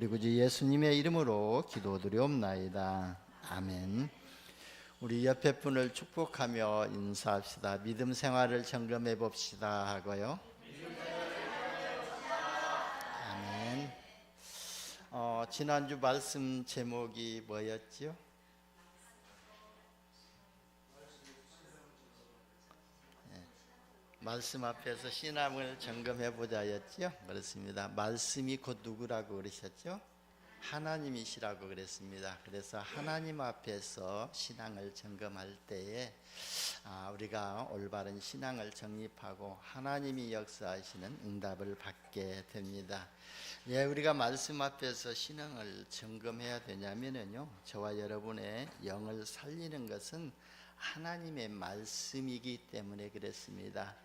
그리고 주 예수님의 이름으로 기도드리옵나이다. 아멘. 우리 옆에 분을 축복하며 인사합시다. 믿음 생활을 점검해 봅시다 하고요. 아멘. 지난주 말씀 제목이 뭐였지요? 말씀 앞에서 신앙을 점검해 보자였죠. 그렇습니다. 말씀이 곧 누구라고 그러셨죠? 하나님이시라고 그랬습니다. 그래서 하나님 앞에서 신앙을 점검할 때에 우리가 올바른 신앙을 정립하고 하나님이 역사하시는 응답을 받게 됩니다. 예, 우리가 말씀 앞에서 신앙을 점검해야 되냐면요, 저와 여러분의 영을 살리는 것은 하나님의 말씀이기 때문에 그렇습니다.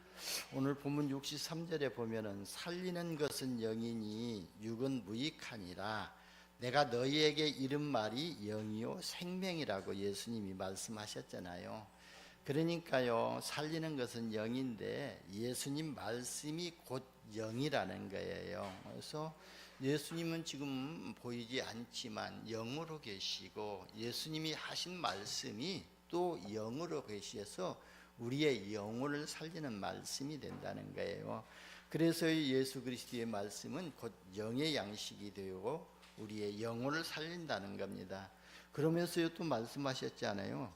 오늘 본문 63절에 보면은 살리는 것은 영이니 육은 무익하니라. 내가 너희에게 이른 말이 영이요 생명이라고 예수님이 말씀하셨잖아요. 그러니까요, 살리는 것은 영인데 예수님 말씀이 곧 영이라는 거예요. 그래서 예수님은 지금 보이지 않지만 영으로 계시고 예수님이 하신 말씀이 또 영으로 계셔서 우리의 영혼을 살리는 말씀이 된다는 거예요. 그래서 예수 그리스도의 말씀은 곧 영의 양식이 되고 우리의 영혼을 살린다는 겁니다. 그러면서요 또 말씀하셨잖아요.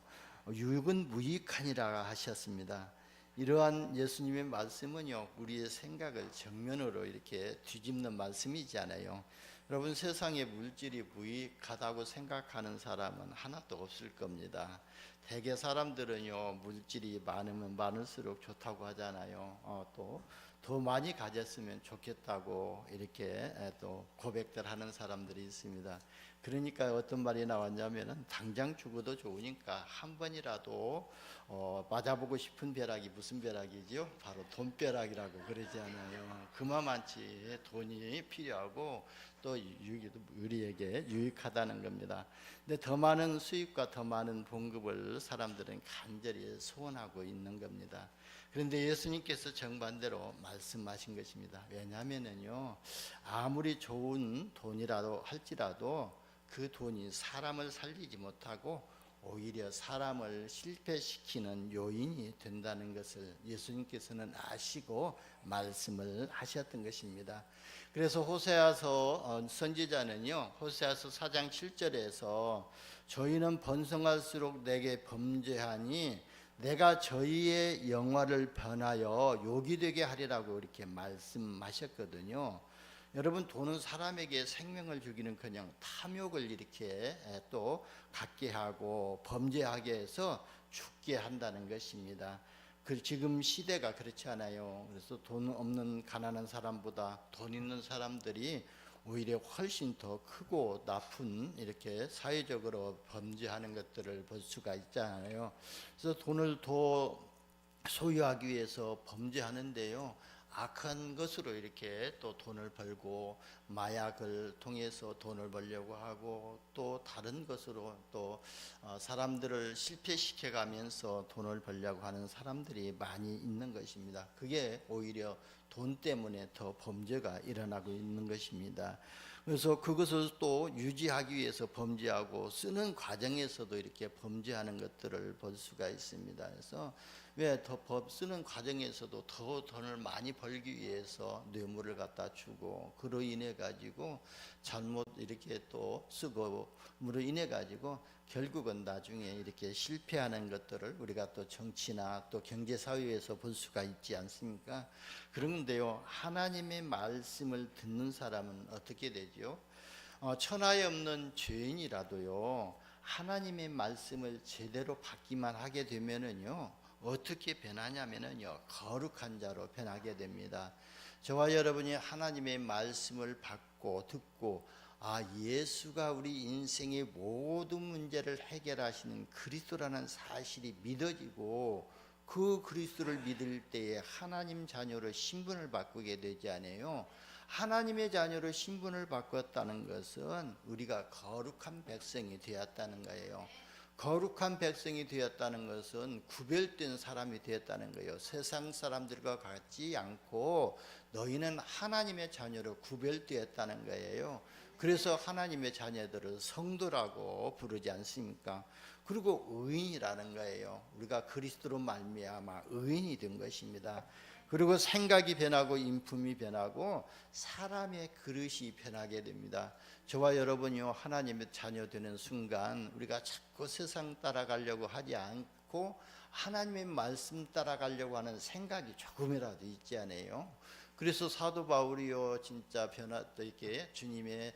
육은 무익하니라 하셨습니다. 이러한 예수님의 말씀은요, 우리의 생각을 정면으로 이렇게 뒤집는 말씀이잖아요. 여러분, 세상에 물질이 무익하다고 생각하는 사람은 하나도 없을 겁니다. 대개 사람들은요, 물질이 많으면 많을수록 좋다고 하잖아요. 또 더 많이 가졌으면 좋겠다고 이렇게 또 고백들 하는 사람들이 있습니다. 그러니까 어떤 말이 나왔냐면은 당장 죽어도 좋으니까 한 번이라도 맞아보고 싶은 벼락이 무슨 벼락이죠? 바로 돈벼락이라고 그러지 않아요. 그만치 돈이 필요하고 또 우리에게 유익하다는 겁니다. 근데 더 많은 수입과 더 많은 봉급을 사람들은 간절히 소원하고 있는 겁니다. 그런데 예수님께서 정반대로 말씀하신 것입니다. 왜냐하면요, 아무리 좋은 돈이라도 할지라도 그 돈이 사람을 살리지 못하고 오히려 사람을 실패시키는 요인이 된다는 것을 예수님께서는 아시고 말씀을 하셨던 것입니다. 그래서 호세아서 선지자는요, 호세아서 4장 7절에서 저희는 번성할수록 내게 범죄하니 내가 저희의 영화를 변하여 욕이 되게 하리라고 이렇게 말씀하셨거든요. 여러분, 돈은 사람에게 생명을 주기는커녕 탐욕을 이렇게 또 갖게 하고 범죄하게 해서 죽게 한다는 것입니다. 지금 시대가 그렇지 않아요. 그래서 돈 없는 가난한 사람보다 돈 있는 사람들이 오히려 훨씬 더 크고 나쁜 이렇게 사회적으로 범죄하는 것들을 볼 수가 있잖아요. 그래서 돈을 더 소유하기 위해서 범죄하는데요, 악한 것으로 이렇게 또 돈을 벌고 마약을 통해서 돈을 벌려고 하고 또 다른 것으로 또 사람들을 실패시켜 가면서 돈을 벌려고 하는 사람들이 많이 있는 것입니다. 그게 오히려 돈 때문에 더 범죄가 일어나고 있는 것입니다. 그래서 그것을 또 유지하기 위해서 범죄하고 쓰는 과정에서도 이렇게 범죄하는 것들을 볼 수가 있습니다. 그래서 왜 더 쓰는 과정에서도 더 돈을 많이 벌기 위해서 뇌물을 갖다 주고 그로 인해 가지고 잘못 이렇게 또 쓰고 그로 인해 가지고 결국은 나중에 이렇게 실패하는 것들을 우리가 또 정치나 또 경제 사회에서 볼 수가 있지 않습니까? 그런데요, 하나님의 말씀을 듣는 사람은 어떻게 되죠? 천하에 없는 죄인이라도요, 하나님의 말씀을 제대로 받기만 하게 되면은요, 어떻게 변하냐면요, 거룩한 자로 변하게 됩니다. 저와 여러분이 하나님의 말씀을 받고 듣고 예수가 우리 인생의 모든 문제를 해결하시는 그리스도라는 사실이 믿어지고 그 그리스도를 믿을 때에 하나님 자녀로 신분을 바꾸게 되지 않아요. 하나님의 자녀로 신분을 바꿨다는 것은 우리가 거룩한 백성이 되었다는 거예요. 거룩한 백성이 되었다는 것은 구별된 사람이 되었다는 거예요. 세상 사람들과 같지 않고 너희는 하나님의 자녀로 구별되었다는 거예요. 그래서 하나님의 자녀들을 성도라고 부르지 않습니까? 그리고 의인이라는 거예요. 우리가 그리스도로 말미암아 의인이 된 것입니다. 그리고 생각이 변하고 인품이 변하고 사람의 그릇이 변하게 됩니다. 저와 여러분이요, 하나님의 자녀 되는 순간 우리가 자꾸 세상 따라가려고 하지 않고 하나님의 말씀 따라가려고 하는 생각이 조금이라도 있지 않아요? 그래서 사도 바울이요, 진짜 변화도 있게 주님의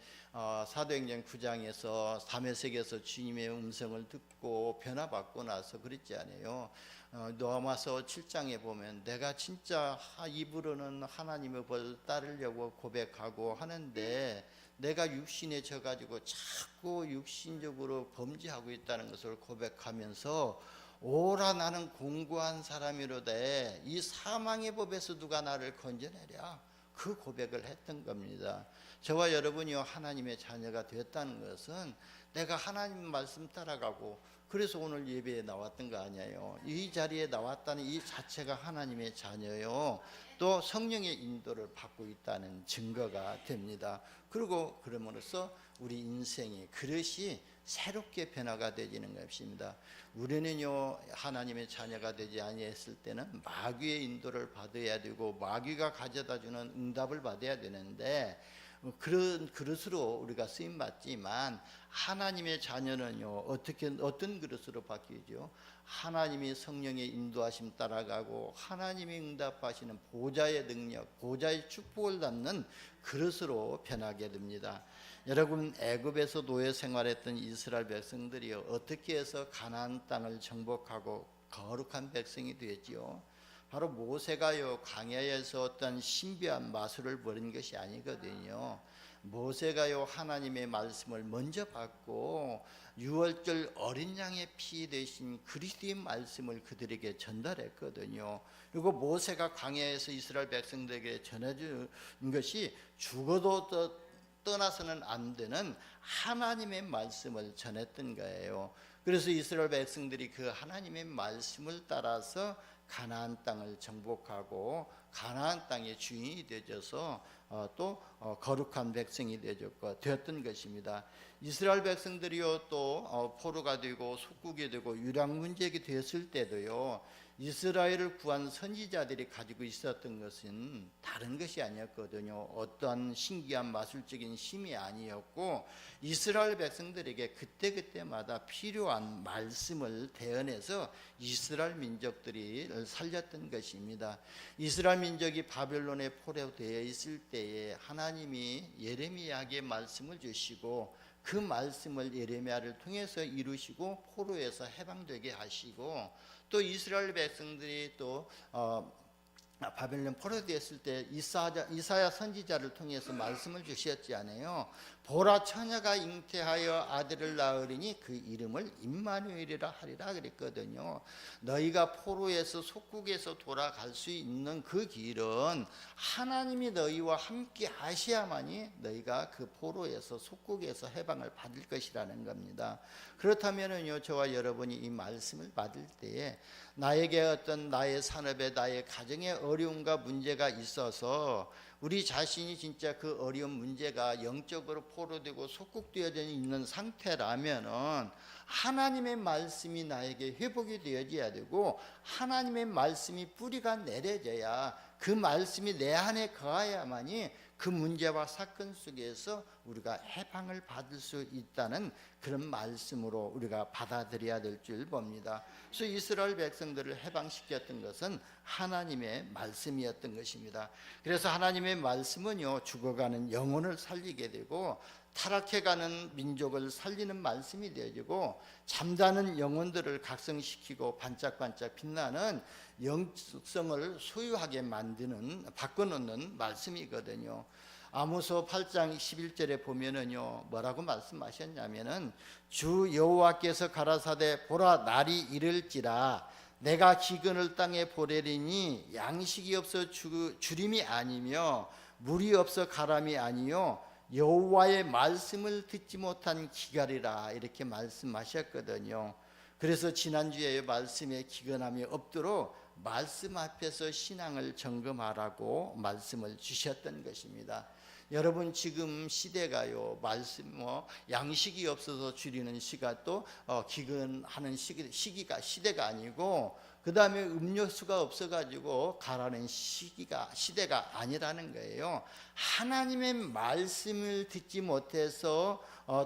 사도행전 9장에서 다메섹에서 주님의 음성을 듣고 변화받고 나서 그랬지 않아요? 로마서 7장에 보면 내가 진짜 입으로는 하나님의 벌 따르려고 고백하고 하는데 내가 육신에 져가지고 자꾸 육신적으로 범죄하고 있다는 것을 고백하면서 오라 나는 공고한 사람이로다, 이 사망의 법에서 누가 나를 건져내랴, 그 고백을 했던 겁니다. 저와 여러분이 하나님의 자녀가 되었다는 것은 내가 하나님 말씀 따라가고, 그래서 오늘 예배에 나왔던 거 아니에요. 이 자리에 나왔다는 이 자체가 하나님의 자녀요, 또 성령의 인도를 받고 있다는 증거가 됩니다. 그리고 그럼으로써 우리 인생의 그릇이 새롭게 변화가 되지는 것입니다. 우리는요, 하나님의 자녀가 되지 아니했을 때는 마귀의 인도를 받아야 되고 마귀가 가져다주는 응답을 받아야 되는데, 그런 그릇으로 우리가 쓰임 받지만 하나님의 자녀는요, 어떤 그릇으로 바뀌죠? 하나님이 성령의 인도하심 따라가고 하나님이 응답하시는 보좌의 능력, 보좌의 축복을 담는 그릇으로 변하게 됩니다. 여러분, 애굽에서 노예 생활했던 이스라엘 백성들이 어떻게 해서 가나안 땅을 정복하고 거룩한 백성이 되었지요? 바로 모세가요, 광야에서 어떤 신비한 마술을 벌인 것이 아니거든요. 모세가요, 하나님의 말씀을 먼저 받고 유월절 어린 양의 피 대신 그리스도의 말씀을 그들에게 전달했거든요. 그리고 모세가 광야에서 이스라엘 백성들에게 전해준 것이 죽어도 떠나서는 안 되는 하나님의 말씀을 전했던 거예요. 그래서 이스라엘 백성들이 그 하나님의 말씀을 따라서 가나안 땅을 정복하고 가나안 땅의 주인이 되어서 또 거룩한 백성이 되었던 것입니다. 이스라엘 백성들이요, 또 포로가 되고 속국이 되고 유랑 문제가 되었을 때도요, 이스라엘을 구한 선지자들이 가지고 있었던 것은 다른 것이 아니었거든요. 어떠한 신기한 마술적인 힘이 아니었고, 이스라엘 백성들에게 그때그때마다 필요한 말씀을 대언해서 이스라엘 민족들이 살렸던 것입니다. 이스라엘 민족이 바벨론에 포로되어 있을 때에 하나님이 예레미야에게 말씀을 주시고 그 말씀을 예레미야를 통해서 이루시고 포로에서 해방되게 하시고, 또 이스라엘 백성들이 또 바벨론 포로되었을 때 이사야 선지자를 통해서 말씀을 주셨지 않아요? 보라, 처녀가 잉태하여 아들을 낳으리니 그 이름을 임마누엘이라 하리라 그랬거든요. 너희가 포로에서 속국에서 돌아갈 수 있는 그 길은 하나님이 너희와 함께 하셔야만이 너희가 그 포로에서 속국에서 해방을 받을 것이라는 겁니다. 그렇다면은요, 저와 여러분이 이 말씀을 받을 때에 나에게 어떤 나의 산업에 나의 가정에 어려움과 문제가 있어서 우리 자신이 진짜 그 어려운 문제가 영적으로 포로되고 속국되어져 있는 상태라면은 하나님의 말씀이 나에게 회복이 되어져야 되고, 하나님의 말씀이 뿌리가 내려져야, 그 말씀이 내 안에 거하야만이 그 문제와 사건 속에서 우리가 해방을 받을 수 있다는 그런 말씀으로 우리가 받아들여야 될 줄 봅니다. 그래서 이스라엘 백성들을 해방시켰던 것은 하나님의 말씀이었던 것입니다. 그래서 하나님의 말씀은요, 죽어가는 영혼을 살리게 되고 타락해가는 민족을 살리는 말씀이 되어지고, 잠자는 영혼들을 각성시키고 반짝반짝 빛나는 영성을 소유하게 만드는, 바꿔놓는 말씀이거든요. 아모스 8장 11절에 보면은요, 뭐라고 말씀하셨냐면은, 주 여호와께서 가라사대 보라, 날이 이를지라 내가 기근을 땅에 보내리니 양식이 없어 주림이 아니며 물이 없어 가람이 아니요 여호와의 말씀을 듣지 못한 기갈이라, 이렇게 말씀하셨거든요. 그래서 지난주에 말씀에 기근함이 없도록 말씀 앞에서 신앙을 점검하라고 말씀을 주셨던 것입니다. 여러분 지금 시대가요, 말씀 양식이 없어서 줄이는 시가 또 기근하는 시대가 아니고, 그 다음에 음료수가 없어가지고 가라는 시대가 아니라는 거예요. 하나님의 말씀을 듣지 못해서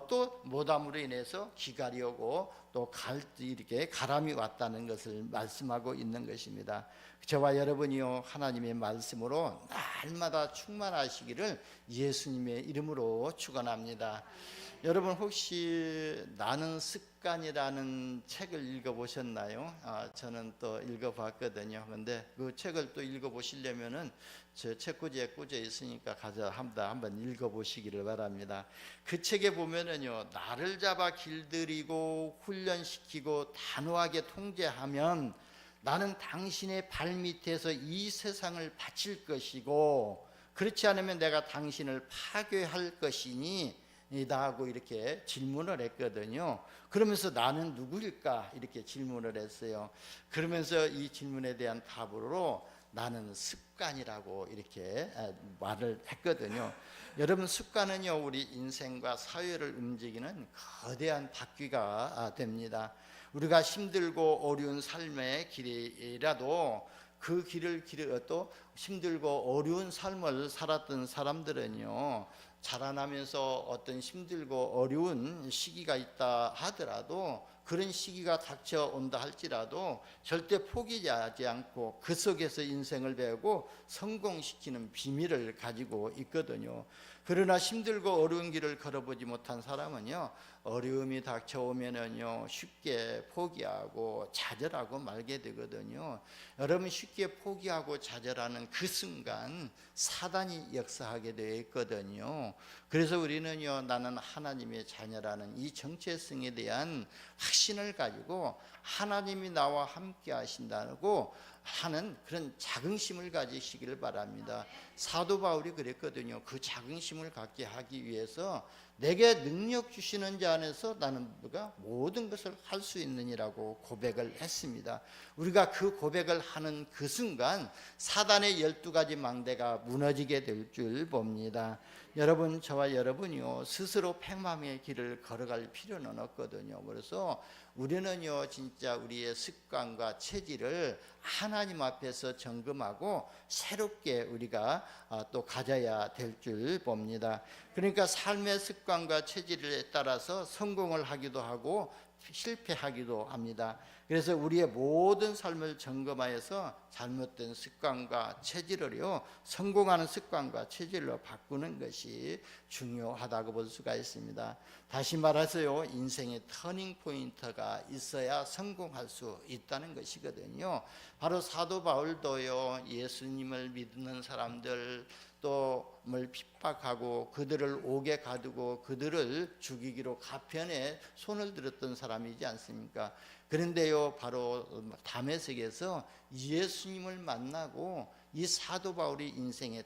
또 모담으로 인해서 기갈이 오고 또 이렇게 가람이 왔다는 것을 말씀하고 있는 것입니다. 저와 여러분이요, 하나님의 말씀으로 날마다 충만하시기를 예수님의 이름으로 축원합니다. 여러분 혹시 나는 습관이라는 책을 읽어보셨나요? 저는 또 읽어봤거든요. 그런데 그 책을 또 읽어보시려면은 저 책꽂이에 꽂혀 있으니까 가서 한번 읽어보시기를 바랍니다. 그 책에 보면은요, 나를 잡아 길들이고 훈련시키고 단호하게 통제하면 나는 당신의 발밑에서 이 세상을 바칠 것이고, 그렇지 않으면 내가 당신을 파괴할 것이니 이다고 이렇게 질문을 했거든요. 그러면서 나는 누구일까 이렇게 질문을 했어요. 그러면서 이 질문에 대한 답으로 나는 습관이라고 이렇게 말을 했거든요. 여러분, 습관은요, 우리 인생과 사회를 움직이는 거대한 바퀴가 됩니다. 우리가 힘들고 어려운 삶의 길이라도 그 길을 또 힘들고 어려운 삶을 살았던 사람들은요, 자라나면서 어떤 힘들고 어려운 시기가 있다 하더라도, 그런 시기가 닥쳐온다 할지라도 절대 포기하지 않고 그 속에서 인생을 배우고 성공시키는 비밀을 가지고 있거든요. 그러나 힘들고 어려운 길을 걸어보지 못한 사람은요, 어려움이 닥쳐오면은요, 쉽게 포기하고 좌절하고 말게 되거든요. 여러분, 쉽게 포기하고 좌절하는 그 순간 사단이 역사하게 되어 있거든요. 그래서 우리는요, 나는 하나님의 자녀라는 이 정체성에 대한 확신을 가지고 하나님이 나와 함께 하신다고 하는 그런 자긍심을 가지시기를 바랍니다. 사도 바울이 그랬거든요. 그 자긍심을 갖게 하기 위해서 내게 능력 주시는 자 안에서 나는 모든 것을 할 수 있느니라고 고백을 했습니다. 우리가 그 고백을 하는 그 순간 사단의 12가지 망대가 무너지게 될 줄 봅니다. 여러분, 저와 여러분이요, 스스로 패망의 길을 걸어갈 필요는 없거든요. 그래서 우리는요, 진짜 우리의 습관과 체질을 하나님 앞에서 점검하고 새롭게 우리가 또 가져야 될 줄 봅니다. 그러니까 삶의 습관과 체질에 따라서 성공을 하기도 하고 실패하기도 합니다. 그래서 우리의 모든 삶을 점검하여서 잘못된 습관과 체질을요, 성공하는 습관과 체질로 바꾸는 것이 중요하다고 볼 수가 있습니다. 다시 말해서요, 인생의 터닝 포인트가 있어야 성공할 수 있다는 것이거든요. 바로 사도 바울도요, 예수님을 믿는 사람들 또 뭘 핍박하고 그들을 옥에 가두고 그들을 죽이기로 가편에 손을 들었던 사람이지 않습니까? 그런데요, 바로 다메섹에서 예수님을 만나고 이 사도 바울이 인생의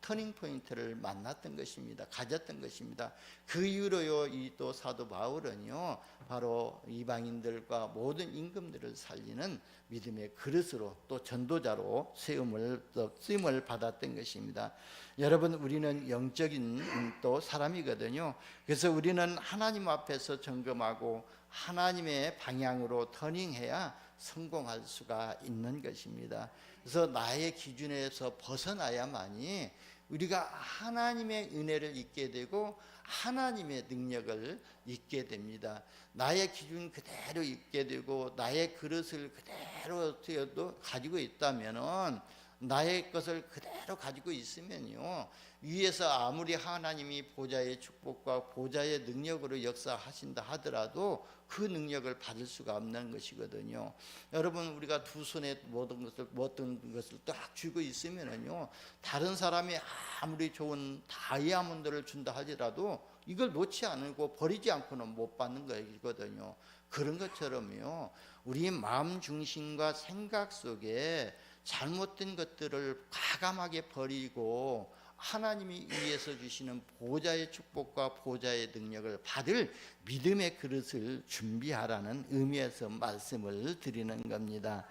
터닝 포인트를 만났던 것입니다. 가졌던 것입니다. 그 이후로요, 이 또 사도 바울은요, 바로 이방인들과 모든 임금들을 살리는 믿음의 그릇으로 또 전도자로 쓰임을 받았던 것입니다. 여러분, 우리는 영적인 또 사람이거든요. 그래서 우리는 하나님 앞에서 점검하고 하나님의 방향으로 터닝해야 성공할 수가 있는 것입니다. 그래서 나의 기준에서 벗어나야만이 우리가 하나님의 은혜를 잊게 되고 하나님의 능력을 잊게 됩니다. 나의 기준 그대로 잊게 되고 나의 그릇을 그대로 가지고 있다면은, 나의 것을 그대로 가지고 있으면요, 위에서 아무리 하나님이 보좌의 축복과 보좌의 능력으로 역사하신다 하더라도 그 능력을 받을 수가 없는 것이거든요. 여러분, 우리가 두 손에 모든 것을 딱 쥐고 있으면요, 다른 사람이 아무리 좋은 다이아몬드를 준다 하더라도 이걸 놓지 않고 버리지 않고는 못 받는 것이거든요. 그런 것처럼요, 우리 마음 중심과 생각 속에 잘못된 것들을 과감하게 버리고 하나님이 위에서 주시는 보좌의 축복과 보좌의 능력을 받을 믿음의 그릇을 준비하라는 의미에서 말씀을 드리는 겁니다.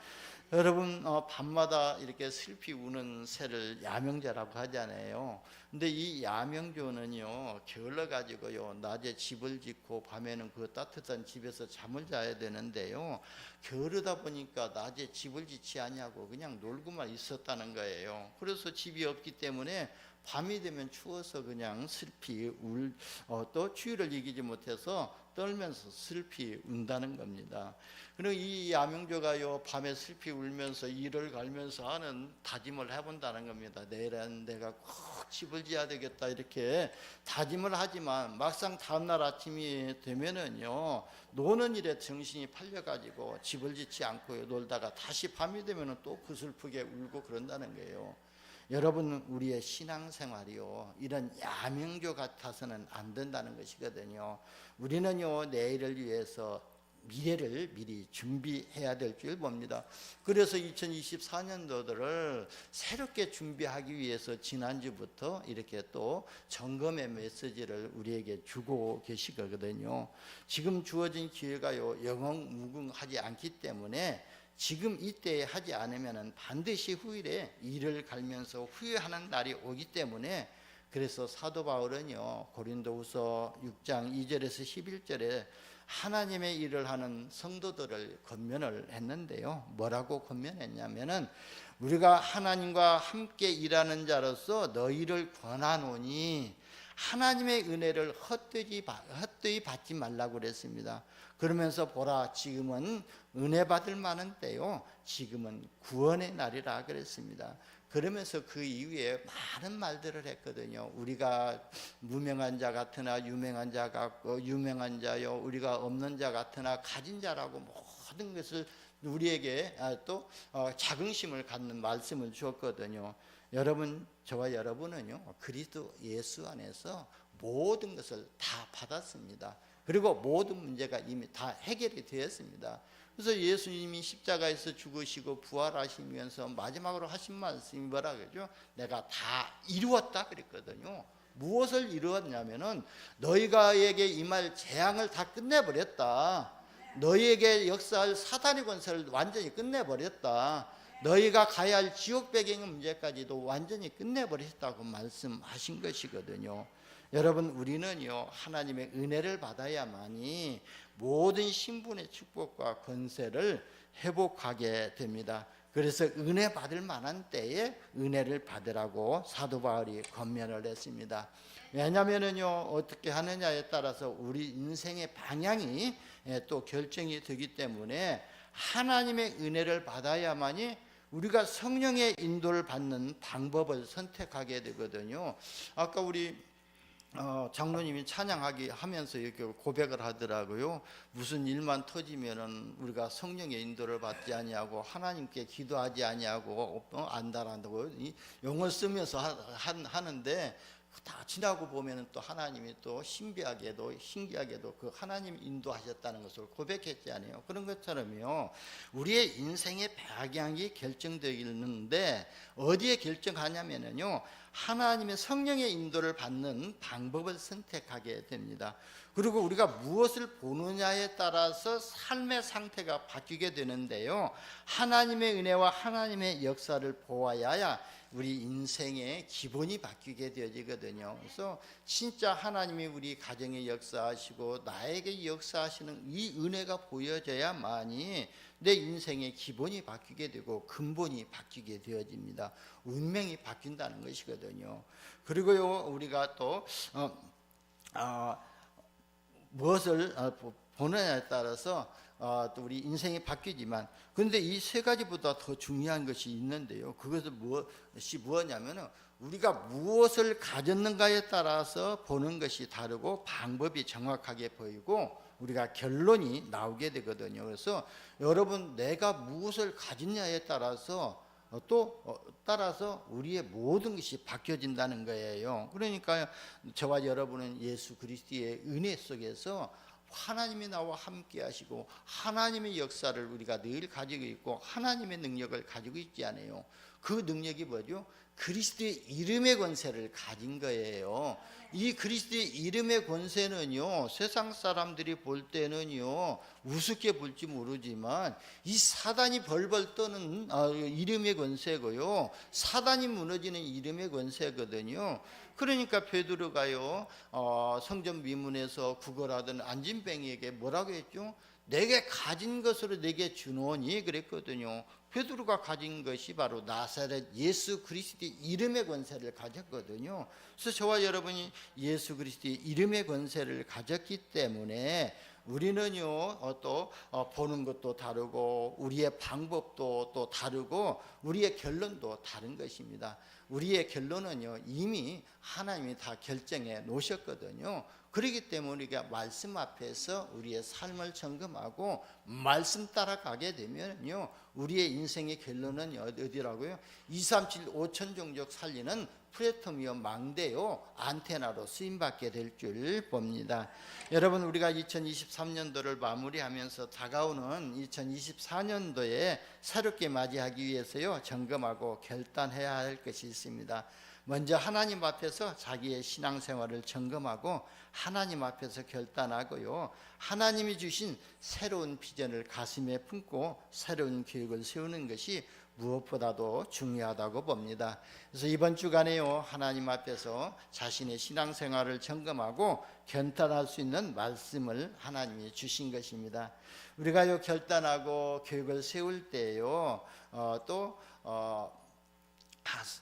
여러분 밤마다 이렇게 슬피 우는 새를 야명조라고 하잖아요. 근데 이 야명조는요 게을러 가지고요 낮에 집을 짓고 밤에는 그 따뜻한 집에서 잠을 자야 되는데요, 게으르다 보니까 낮에 집을 짓지 않냐고 그냥 놀고만 있었다는 거예요. 그래서 집이 없기 때문에 밤이 되면 추워서 그냥 슬피 또 추위를 이기지 못해서 떨면서 슬피 운다는 겁니다. 그리고 이 야명조가요 밤에 슬피 울면서 이를 갈면서 하는 다짐을 해본다는 겁니다. 내일은 내가 꼭 집을 지어야 되겠다 이렇게 다짐을 하지만 막상 다음날 아침이 되면은요 노는 일에 정신이 팔려가지고 집을 짓지 않고 놀다가 다시 밤이 되면은 또 그 슬프게 울고 그런다는 거예요. 여러분, 우리의 신앙생활이요 이런 야명조 같아서는 안 된다는 것이거든요. 우리는요 내일을 위해서 미래를 미리 준비해야 될 줄 봅니다. 그래서 2024년도를 새롭게 준비하기 위해서 지난주부터 이렇게 또 점검의 메시지를 우리에게 주고 계시거든요. 지금 주어진 기회가요 영영무궁하지 않기 때문에 지금 이때에 하지 않으면 반드시 후일에 이를 갈면서 후회하는 날이 오기 때문에, 그래서 사도 바울은요 고린도후서 6장 2절에서 11절에 하나님의 일을 하는 성도들을 권면을 했는데요, 뭐라고 권면했냐면은 우리가 하나님과 함께 일하는 자로서 너희를 권하노니 하나님의 은혜를 헛되이 받지 말라고 그랬습니다. 그러면서 보라, 지금은 은혜 받을 만한 때요, 지금은 구원의 날이라 그랬습니다. 그러면서 그 이후에 많은 말들을 했거든요. 우리가 무명한 자 같으나 유명한 자 같고, 유명한 자요 우리가 없는 자 같으나 가진 자라고 모든 것을 우리에게 또 자긍심을 갖는 말씀을 주었거든요. 여러분, 저와 여러분은요 그리스도 예수 안에서 모든 것을 다 받았습니다. 그리고 모든 문제가 이미 다 해결이 되었습니다. 그래서 예수님이 십자가에서 죽으시고 부활하시면서 마지막으로 하신 말씀이 뭐라 그러죠? 내가 다 이루었다 그랬거든요. 무엇을 이루었냐면은 너희가에게 임할 재앙을 다 끝내버렸다. 너희에게 역사할 사단의 권세를 완전히 끝내버렸다. 너희가 가야 할 지옥 배경의 문제까지도 완전히 끝내버렸다고 말씀하신 것이거든요. 여러분, 우리는요 하나님의 은혜를 받아야만이 모든 신분의 축복과 권세를 회복하게 됩니다. 그래서 은혜 받을 만한 때에 은혜를 받으라고 사도 바울이 권면을 했습니다. 왜냐하면은요 어떻게 하느냐에 따라서 우리 인생의 방향이 또 결정이 되기 때문에 하나님의 은혜를 받아야만이 우리가 성령의 인도를 받는 방법을 선택하게 되거든요. 아까 우리 장로님이 찬양하기 하면서 이렇게 고백을 하더라고요. 무슨 일만 터지면은 우리가 성령의 인도를 받지 아니하고 하나님께 기도하지 아니하고 안다라고 용어를 쓰면서 하는데, 다 지나고 보면은 또 하나님이 또 신기하게도 그 하나님 인도하셨다는 것을 고백했지 않아요. 그런 것처럼요 우리의 인생의 방향이 결정되는데 어디에 결정하냐면요 하나님의 성령의 인도를 받는 방법을 선택하게 됩니다. 그리고 우리가 무엇을 보느냐에 따라서 삶의 상태가 바뀌게 되는데요, 하나님의 은혜와 하나님의 역사를 보아야 우리 인생의 기본이 바뀌게 되어지거든요. 그래서 진짜 하나님이 우리 가정에 역사하시고 나에게 역사하시는 이 은혜가 보여져야만이 내 인생의 기본이 바뀌게 되고 근본이 바뀌게 되어집니다. 운명이 바뀐다는 것이거든요. 그리고요 우리가 또 무엇을 보느냐에 따라서 또 우리 인생이 바뀌지만, 그런데 이 세 가지보다 더 중요한 것이 있는데요, 그것은 무엇이 무엇이냐면 우리가 무엇을 가졌는가에 따라서 보는 것이 다르고 방법이 정확하게 보이고 우리가 결론이 나오게 되거든요. 그래서 여러분, 내가 무엇을 가졌냐에 따라서 따라서 우리의 모든 것이 바뀌어진다는 거예요. 그러니까 저와 여러분은 예수 그리스도의 은혜 속에서 하나님이 나와 함께 하시고 하나님의 역사를 우리가 늘 가지고 있고 하나님의 능력을 가지고 있지 않아요. 그 능력이 뭐죠? 그리스도의 이름의 권세를 가진 거예요. 이 그리스도의 이름의 권세는요, 세상 사람들이 볼 때는요 우습게 볼지 모르지만 이 사단이 벌벌 떠는 이름의 권세고요, 사단이 무너지는 이름의 권세거든요. 그러니까 베드로가요 성전 미문에서 구걸하던 안진뱅이에게 뭐라고 했죠? 내게 가진 것으로 내게 주노니 그랬거든요. 베드로가 가진 것이 바로 나사렛 예수 그리스도의 이름의 권세를 가졌거든요. 그래서 저와 여러분이 예수 그리스도의 이름의 권세를 가졌기 때문에 우리는요 또 보는 것도 다르고 우리의 방법도 또 다르고 우리의 결론도 다른 것입니다. 우리의 결론은요 이미 하나님이 다 결정해 놓으셨거든요. 그렇기 때문에 우리가 말씀 앞에서 우리의 삶을 점검하고 말씀 따라가게 되면요 우리의 인생의 결론은 어디라고요? 237 5천 종족 살리는 프레토미오 망대요 안테나로 쓰임받게 될 줄 봅니다. 여러분, 우리가 2023년도를 마무리하면서 다가오는 2024년도에 새롭게 맞이하기 위해서요 점검하고 결단해야 할 것이 있습니다. 먼저 하나님 앞에서 자기의 신앙생활을 점검하고 하나님 앞에서 결단하고요, 하나님이 주신 새로운 비전을 가슴에 품고 새로운 계획을 세우는 것이 무엇보다도 중요하다고 봅니다. 그래서 이번 주간에요 하나님 앞에서 자신의 신앙생활을 점검하고 결단할 수 있는 말씀을 하나님이 주신 것입니다. 우리가요 결단하고 계획을 세울 때요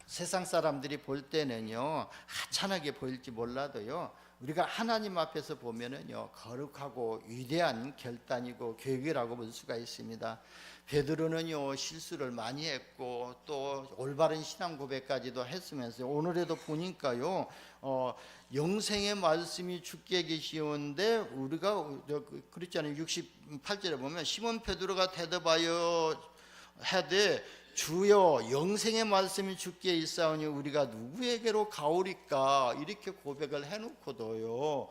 세상 사람들이 볼 때는요 하찮게 보일지 몰라도요 우리가 하나님 앞에서 보면은요 거룩하고 위대한 결단이고 계획이라고 볼 수가 있습니다. 베드로는요 실수를 많이 했고 또 올바른 신앙 고백까지도 했으면서 오늘에도 보니까요 영생의 말씀이 주께 계시온데 우리가 그랬잖아요. 68절에 보면 시몬 베드로가 대답하여 하되 주여 영생의 말씀이 주께 있사오니 우리가 누구에게로 가오리까, 이렇게 고백을 해놓고도요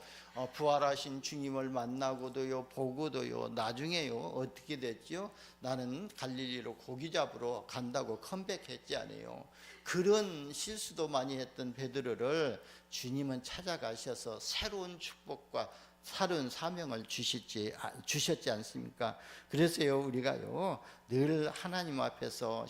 부활하신 주님을 만나고도요 보고도요 나중에요 어떻게 됐죠? 나는 갈릴리로 고기 잡으러 간다고 컴백했지 않아요. 그런 실수도 많이 했던 베드로를 주님은 찾아가셔서 새로운 축복과 새로운 사명을 주셨지 않습니까? 그래서요 우리가요 늘 하나님 앞에서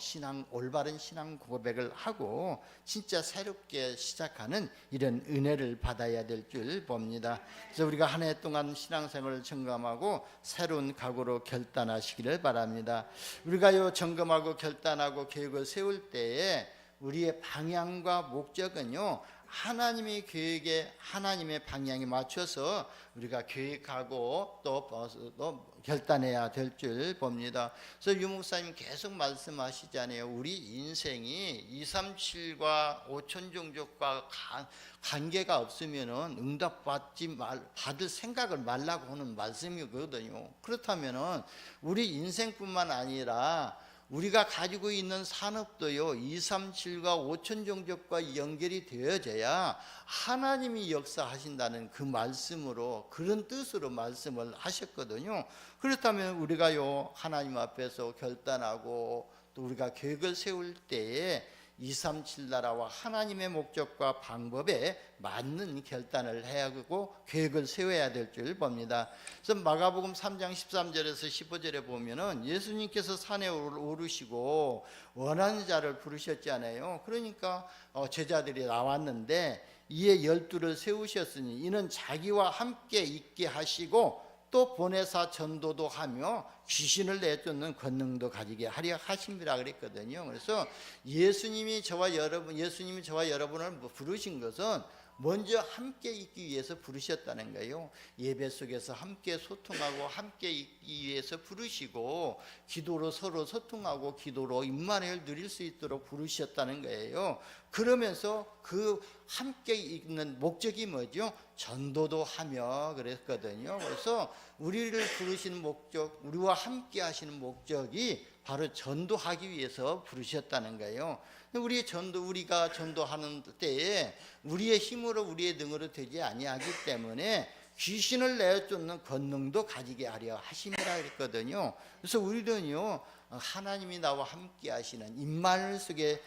올바른 신앙 고백을 하고 진짜 새롭게 시작하는 이런 은혜를 받아야 될 줄 봅니다. 그래서 우리가 한 해 동안 신앙생활을 점검하고 새로운 각오로 결단하시기를 바랍니다. 우리가요 점검하고 결단하고 계획을 세울 때에 우리의 방향과 목적은요 하나님의 계획에 하나님의 방향에 맞춰서 우리가 계획하고 또 결단해야 될 줄 봅니다. 그래서 유목사님 계속 말씀하시잖아요. 우리 인생이 237과 5천 종족과 관계가 없으면은 받을 생각을 말라고 하는 말씀이거든요. 그렇다면은 우리 인생뿐만 아니라 우리가 가지고 있는 산업도요 237과 5천 종족과 연결이 되어져야 하나님이 역사하신다는 그 말씀으로, 그런 뜻으로 말씀을 하셨거든요. 그렇다면 우리가요 하나님 앞에서 결단하고 또 우리가 계획을 세울 때에 237 나라와 하나님의 목적과 방법에 맞는 결단을 해야 하고 계획을 세워야 될 줄 봅니다. 그래서 마가복음 3장 13절에서 15절에 보면은 예수님께서 산에 오르시고 원하는 자를 부르셨잖아요. 그러니까 제자들이 나왔는데 이에 12를 세우셨으니 이는 자기와 함께 있게 하시고 또 보내사 전도도 하며 귀신을 내쫓는 권능도 가지게 하려 하심이라 그랬거든요. 그래서 예수님이 저와 여러분을 부르신 것은 먼저 함께 있기 위해서 부르셨다는 거예요. 예배 속에서 함께 소통하고 함께 있기 위해서 부르시고 기도로 서로 소통하고 기도로 임마누엘 누릴 수 있도록 부르셨다는 거예요. 그러면서 그 함께 있는 목적이 뭐죠? 전도도 하며 그랬거든요. 그래서 우리를 부르시는 목적, 우리와 함께 하시는 목적이 바로 전도하기 위해서 부르셨다는 거예요. 우리가 전도하는 때에 우리의 힘으로 우리의 능으로 되지 아니하기 때문에 귀신을 내쫓는 권능도 가지게 하려 하심이라 그랬거든요. 그래서 우리는요, 하나님이 나와 함께 하시는 임마누엘 속에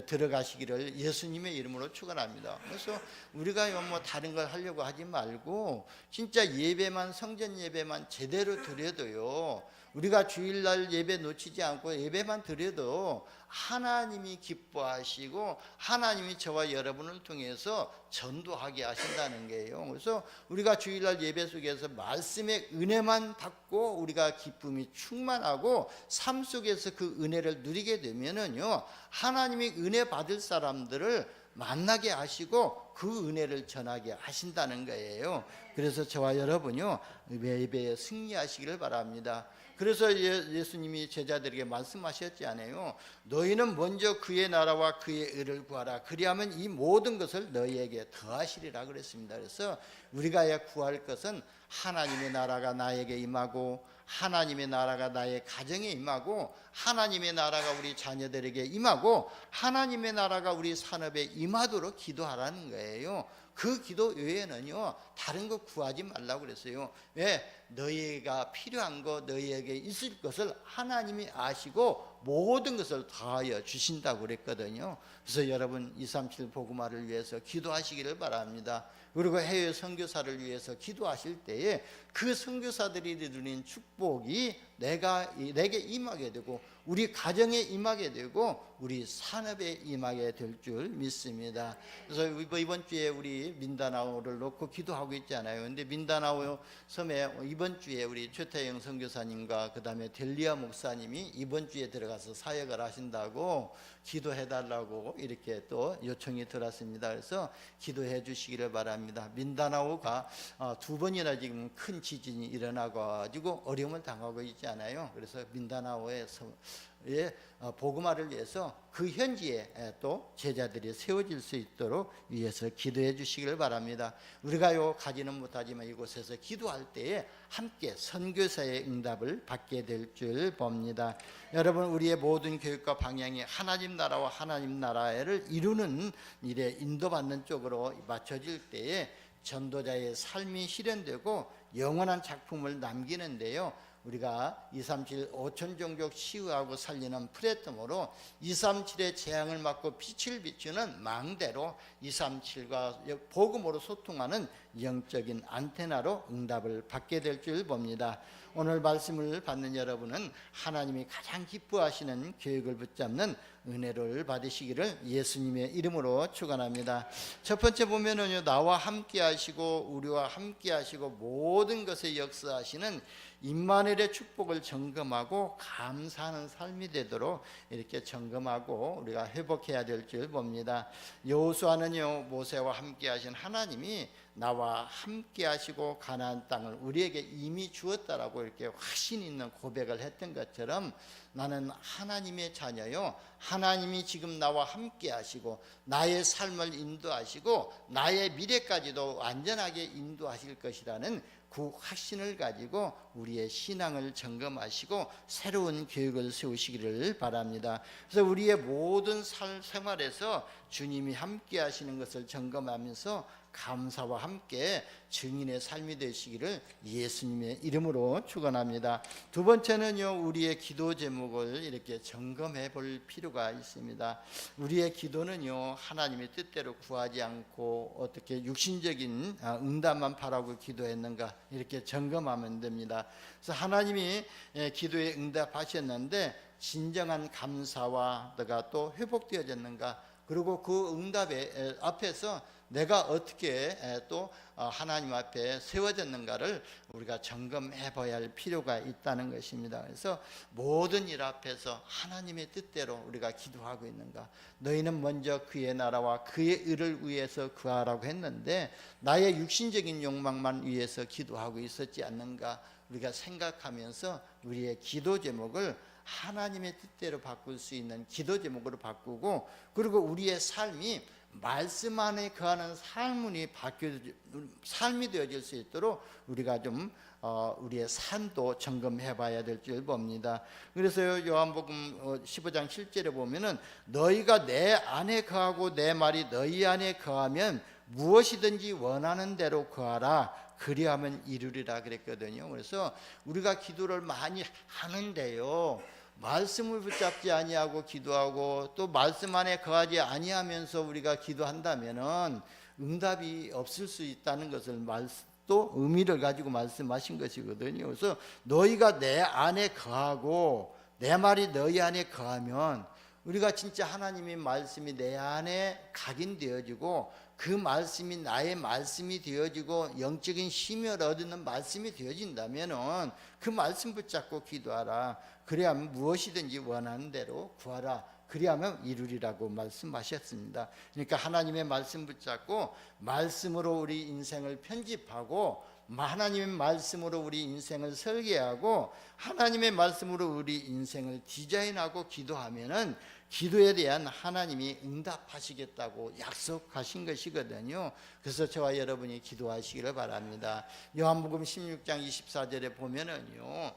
들어가시기를 예수님의 이름으로 축원합니다. 그래서 우리가 뭐 다른 걸 하려고 하지 말고 진짜 예배만, 성전 예배만 제대로 드려도요, 우리가 주일날 예배 놓치지 않고 예배만 드려도 하나님이 기뻐하시고 하나님이 저와 여러분을 통해서 전도하게 하신다는 거예요. 그래서 우리가 주일날 예배 속에서 말씀의 은혜만 받고 우리가 기쁨이 충만하고 삶 속에서 그 은혜를 누리게 되면은요, 하나님이 은혜 받을 사람들을 만나게 하시고 그 은혜를 전하게 하신다는 거예요. 그래서 저와 여러분요, 예배에 승리하시기를 바랍니다. 그래서 예수님이 제자들에게 말씀하셨지 않아요? 너희는 먼저 그의 나라와 그의 의를 구하라. 그리하면 이 모든 것을 너희에게 더하시리라 그랬습니다. 그래서 우리가 구할 것은 하나님의 나라가 나에게 임하고, 하나님의 나라가 나의 가정에 임하고, 하나님의 나라가 우리 자녀들에게 임하고, 하나님의 나라가 우리 산업에 임하도록 기도하라는 거예요. 그 기도 외에는요, 다른 거 구하지 말라고 그랬어요. 왜? 너희가 필요한 거, 너희에게 있을 것을 하나님이 아시고 모든 것을 다하여 주신다고 그랬거든요. 그래서 여러분 237 복음화를 위해서 기도하시기를 바랍니다. 그리고 해외 선교사를 위해서 기도하실 때에 그 선교사들이 누리는 축복이 내게 임하게 되고, 우리 가정에 임하게 되고, 우리 산업에 임하게 될 줄 믿습니다. 그래서 이번 주에 우리 민다나오를 놓고 기도하고 있잖아요. 근데 민다나오 섬에 이번 주에 우리 최태영 선교사님과 그 다음에 델리아 목사님이 이번 주에 들어가서 사역을 하신다고 기도해달라고 이렇게 또 요청이 들었습니다. 그래서 기도해 주시기를 바랍니다. 민다나오가 두 번이나 지금 큰 지진이 일어나가지고 어려움을 당하고 있지 않아요. 그래서 민다나오의 복음화를 위해서 그 현지에 또 제자들이 세워질 수 있도록 위해서 기도해 주시기를 바랍니다. 우리가요 가지는 못하지만 이곳에서 기도할 때에 함께 선교사의 응답을 받게 될 줄 봅니다. 여러분, 우리의 모든 교육과 방향이 하나님 나라와 하나님 나라를 이루는 일에 인도받는 쪽으로 맞춰질 때에 전도자의 삶이 실현되고 영원한 작품을 남기는데요, 우리가 237 5천 종족 치유하고 살리는 플랫폼으로 237의 재앙을 막고 빛을 비추는 망대로 237과 복음으로 소통하는 영적인 안테나로 응답을 받게 될 줄 봅니다. 오늘 말씀을 받는 여러분은 하나님이 가장 기뻐하시는 교육을 붙잡는 은혜를 받으시기를 예수님의 이름으로 축원합니다. 첫 번째 보면은요, 나와 함께 하시고 우리와 함께 하시고 모든 것에 역사하시는 임마누엘의 축복을 점검하고 감사하는 삶이 되도록 이렇게 점검하고 우리가 회복해야 될 줄 봅니다. 여호수아는요, 모세와 함께 하신 하나님이 나와 함께 하시고 가나안 땅을 우리에게 이미 주었다라고 이렇게 확신 있는 고백을 했던 것처럼, 나는 하나님의 자녀요, 하나님이 지금 나와 함께 하시고 나의 삶을 인도하시고 나의 미래까지도 안전하게 인도하실 것이라는 그 확신을 가지고 우리의 신앙을 점검하시고 새로운 계획을 세우시기를 바랍니다. 그래서 우리의 모든 생활에서 주님이 함께 하시는 것을 점검하면서 감사와 함께 증인의 삶이 되시기를 예수님의 이름으로 축원합니다. 두 번째는요, 우리의 기도 제목을 이렇게 점검해 볼 필요가 있습니다. 우리의 기도는요, 하나님의 뜻대로 구하지 않고 어떻게 육신적인 응답만 바라고 기도했는가, 이렇게 점검하면 됩니다. 그래서 하나님이 기도에 응답하셨는데 진정한 감사와 내가 또 회복되어졌는가, 그리고 그 응답의 앞에서 내가 어떻게 또 하나님 앞에 세워졌는가를 우리가 점검해 봐야 할 필요가 있다는 것입니다. 그래서 모든 일 앞에서 하나님의 뜻대로 우리가 기도하고 있는가, 너희는 먼저 그의 나라와 그의 의를 위해서 구하라고 했는데 나의 육신적인 욕망만 위해서 기도하고 있었지 않는가, 우리가 생각하면서 우리의 기도 제목을 하나님의 뜻대로 바꿀 수 있는 기도 제목으로 바꾸고, 그리고 우리의 삶이 말씀 안에 거하는 삶이 되어질 수 있도록 우리가 좀 우리의 삶도 점검해 봐야 될 줄 봅니다. 그래서 요한복음 15장 7절에 보면은 너희가 내 안에 거하고 내 말이 너희 안에 거하면 무엇이든지 원하는 대로 구하라. 그리하면 이루리라 그랬거든요. 그래서 우리가 기도를 많이 하는데요, 말씀을 붙잡지 아니하고 기도하고 또 말씀 안에 거하지 아니하면서 우리가 기도한다면은 응답이 없을 수 있다는 것을 또 의미를 가지고 말씀하신 것이거든요. 그래서 너희가 내 안에 거하고 내 말이 너희 안에 거하면, 우리가 진짜 하나님의 말씀이 내 안에 각인되어지고 그 말씀이 나의 말씀이 되어지고 영적인 힘을 얻는 말씀이 되어진다면은 그 말씀 붙잡고 기도하라. 그래야만 무엇이든지 원하는 대로 구하라. 그리하면 이루리라고 말씀하셨습니다. 그러니까 하나님의 말씀 붙잡고 말씀으로 우리 인생을 편집하고 하나님의 말씀으로 우리 인생을 설계하고 하나님의 말씀으로 우리 인생을 디자인하고 기도하면은 기도에 대한 하나님이 응답하시겠다고 약속하신 것이거든요. 그래서 저와 여러분이 기도하시기를 바랍니다. 요한복음 16장 24절에 보면은요,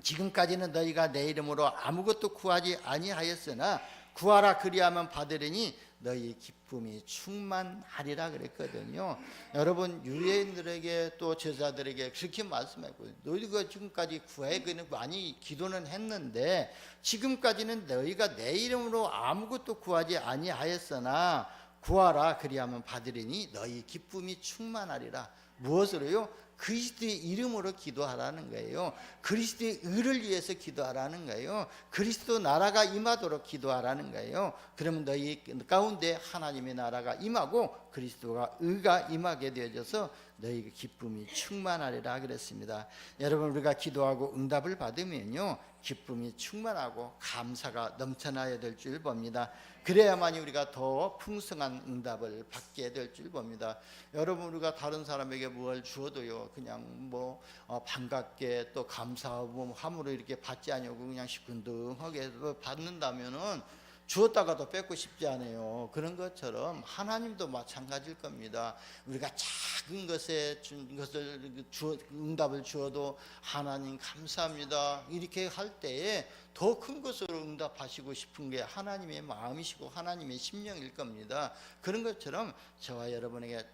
지금까지는 너희가 내 이름으로 아무것도 구하지 아니하였으나 구하라 그리하면 받으리니 너희 기쁨이 충만하리라 그랬거든요. 여러분, 유대인들에게 또 제자들에게 그렇게 말씀했고, 너희가 지금까지 구하기는 많이 기도는 했는데 지금까지는 너희가 내 이름으로 아무것도 구하지 아니하였으나 구하라 그리하면 받으리니 너희 기쁨이 충만하리라. 무엇으로요? 그리스도의 이름으로 기도하라는 거예요. 그리스도의 의를 위해서 기도하라는 거예요. 그리스도 나라가 임하도록 기도하라는 거예요. 그러면 너희 가운데 하나님의 나라가 임하고 그리스도가 의가 임하게 되어져서 너희 기쁨이 충만하리라 그랬습니다. 여러분, 우리가 기도하고 응답을 받으면요, 기쁨이 충만하고 감사가 넘쳐나야 될 줄 봅니다. 그래야만이 우리가 더 풍성한 응답을 받게 될 줄 봅니다. 여러분, 우리가 다른 사람에게 뭘 주어도요, 그냥 반갑게 또 감사함으로 이렇게 받지 않냐고 그냥 시큰둥하게 받는다면은 주었다가도 뺏고 싶지 않아요. 그런 것처럼 하나님도 마찬가지일 겁니다. 우리가 작은 것에 준 것을 응답을 주어도 하나님 감사합니다 이렇게 할 때에 더 큰 것으로 응답하시고 싶은 게 하나님의 마음이시고 하나님의 심령일 겁니다. 그런 것처럼 저와 여러분에게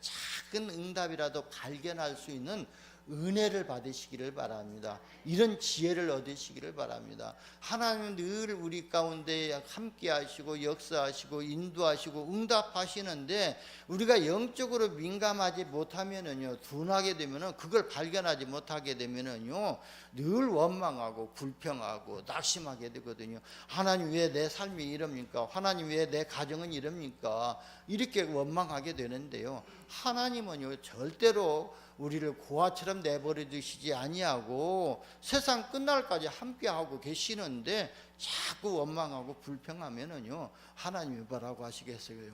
작은 응답이라도 발견할 수 있는 은혜를 받으시기를 바랍니다. 이런 지혜를 얻으시기를 바랍니다. 하나님은 늘 우리 가운데 함께 하시고 역사하시고 인도하시고 응답하시는데 우리가 영적으로 민감하지 못하면은요, 둔하게 되면은, 그걸 발견하지 못하게 되면은요, 늘 원망하고 불평하고 낙심하게 되거든요. 하나님 왜 내 삶이 이럽니까? 하나님 왜 내 가정은 이럽니까? 이렇게 원망하게 되는데요, 하나님은요 절대로 우리를 고아처럼 내버려 두시지 아니하고 세상 끝날까지 함께하고 계시는데 자꾸 원망하고 불평하면은요, 하나님이 뭐라고 하시겠어요?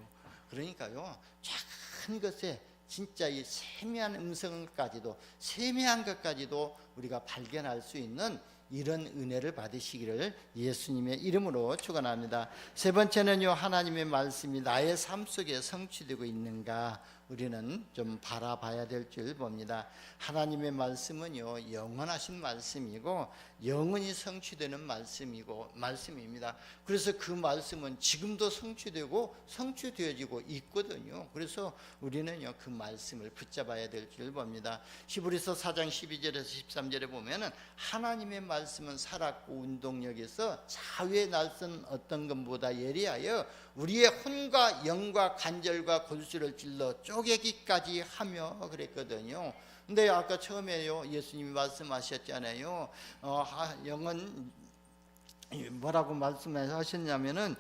그러니까요, 작은 것에 진짜 이 세미한 음성까지도, 세미한 것까지도 우리가 발견할 수 있는 이런 은혜를 받으시기를 예수님의 이름으로 축원합니다. 세 번째는요, 하나님의 말씀이 나의 삶 속에 성취되고 있는가 우리는 좀 바라봐야 될 줄 봅니다. 하나님의 말씀은요, 영원하신 말씀이고 영원히 성취되는 말씀입니다. 그래서 그 말씀은 지금도 성취되고 성취되어지고 있거든요. 그래서 우리는요, 그 말씀을 붙잡아야 될 줄 봅니다. 히브리서 4장 12절에서 13절에 보면은 하나님의 말씀은 살았고 운동력에서 자유의 날선 어떤 것보다 예리하여 우리의 혼과 영과 관절과 골수를 찔러 쪼개기까지 하며 그랬거든요. 근데 아까 처음에요, 예수님이 말씀하셨잖아요. 영은 뭐라고 말씀하셨냐면은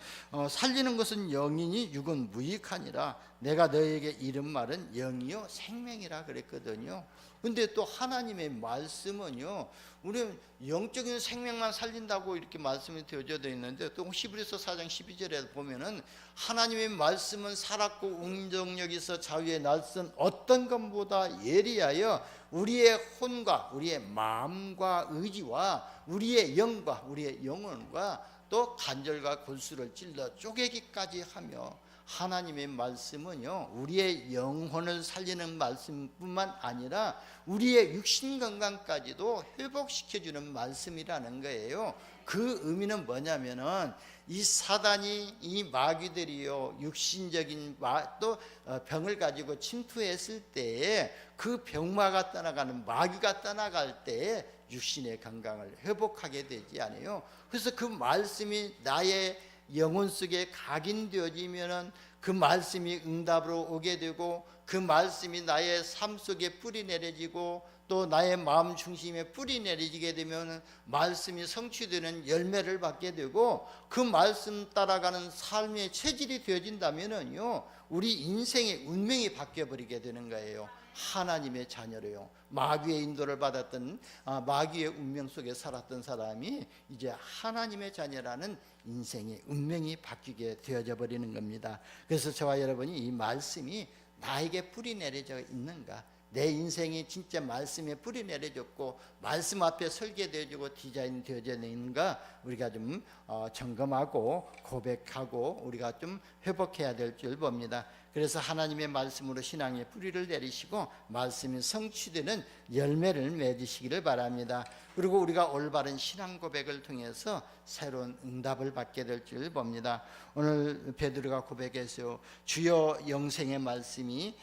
살리는 것은 영이니 육은 무익하니라. 내가 너에게 이른 말은 영이요 생명이라 그랬거든요. 근데 또 하나님의 말씀은요, 우리 영적인 생명만 살린다고 이렇게 말씀이 되어져 있는데, 또 히브리서 4장 12절에 보면은 하나님의 말씀은 살았고 운동력에서 자유의 날선 어떤 것보다 예리하여 우리의 혼과 우리의 마음과 의지와 우리의 영과 우리의 영혼과 또 관절과 골수를 찔러 쪼개기까지 하며, 하나님의 말씀은요, 우리의 영혼을 살리는 말씀뿐만 아니라 우리의 육신 건강까지도 회복시켜주는 말씀이라는 거예요. 그 의미는 뭐냐면은 이 사단이, 이 마귀들이요, 육신적인 또 병을 가지고 침투했을 때에 그 병마가 떠나가는, 마귀가 떠나갈 때에 육신의 건강을 회복하게 되지 않아요. 그래서 그 말씀이 나의 영혼 속에 각인되어지면은 그 말씀이 응답으로 오게 되고, 그 말씀이 나의 삶 속에 뿌리 내려지고, 또 나의 마음 중심에 뿌리 내리게 되면 말씀이 성취되는 열매를 받게 되고, 그 말씀 따라가는 삶의 체질이 되어진다면요, 우리 인생의 운명이 바뀌어 버리게 되는 거예요. 하나님의 자녀로요. 마귀의 인도를 받았던, 마귀의 운명 속에 살았던 사람이 이제 하나님의 자녀라는 인생의 운명이 바뀌게 되어져 버리는 겁니다. 그래서 저와 여러분이 이 말씀이 나에게 뿌리 내려져 있는가, 내 인생이 진짜 말씀에 뿌리 내려졌고 말씀 앞에 설계되어지고 디자인 되어져 있는가, 우리가 좀 점검하고 고백하고 우리가 좀 회복해야 될 줄 봅니다. 그래서 하나님의 말씀으로 신앙의 뿌리를 내리시고 말씀이 성취되는 열매를 맺으시기를 바랍니다. 그리고 우리가 올바른 신앙 고백을 통해서 새로운 응답을 받게 될 줄 봅니다. 오늘 베드로가 고백했어요. 주여 영생의 말씀이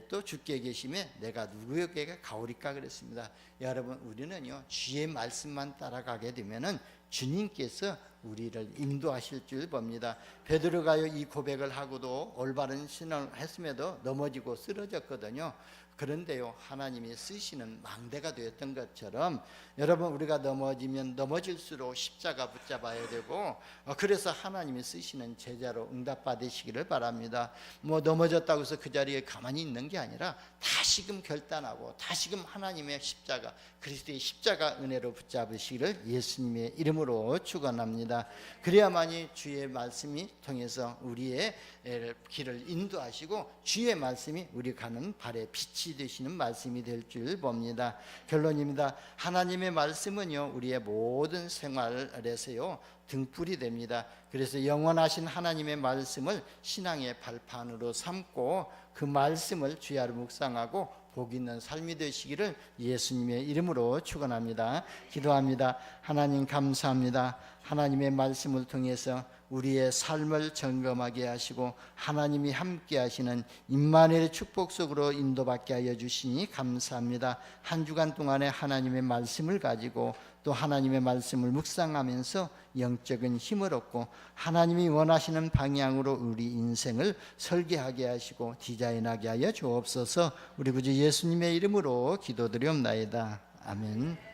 또 주께 계시면 내가 누구에게 가오리까 그랬습니다. 여러분, 우리는요, 주의 말씀만 따라가게 되면은 주님께서 우리를 인도하실 줄 봅니다. 베드로가요, 이 고백을 하고도 올바른 신앙을 했음에도 넘어지고 쓰러졌거든요. 그런데요, 하나님이 쓰시는 망대가 되었던 것처럼 여러분, 우리가 넘어지면 넘어질수록 십자가 붙잡아야 되고, 그래서 하나님이 쓰시는 제자로 응답받으시기를 바랍니다. 뭐 넘어졌다고 해서 그 자리에 가만히 있는 게 아니라 다시금 결단하고 다시금 하나님의 십자가, 그리스도의 십자가 은혜로 붙잡으시기를 예수님의 이름으로 축원합니다. 그래야만이 주의 말씀이 통해서 우리의 길을 인도하시고 주의 말씀이 우리 가는 발에 빛이 되시는 말씀이 될 줄 봅니다. 결론입니다. 하나님의 말씀은요, 우리의 모든 생활에서요 등불이 됩니다. 그래서 영원하신 하나님의 말씀을 신앙의 발판으로 삼고 그 말씀을 주야로 묵상하고 복 있는 삶이 되시기를 예수님의 이름으로 축원합니다. 기도합니다. 하나님 감사합니다. 하나님의 말씀을 통해서 우리의 삶을 점검하게 하시고 하나님이 함께 하시는 임마누엘의 축복 속으로 인도받게 하여 주시니 감사합니다. 한 주간 동안에 하나님의 말씀을 가지고 또 하나님의 말씀을 묵상하면서 영적인 힘을 얻고 하나님이 원하시는 방향으로 우리 인생을 설계하게 하시고 디자인하게 하여 주옵소서. 우리 구주 예수님의 이름으로 기도드리옵나이다. 아멘.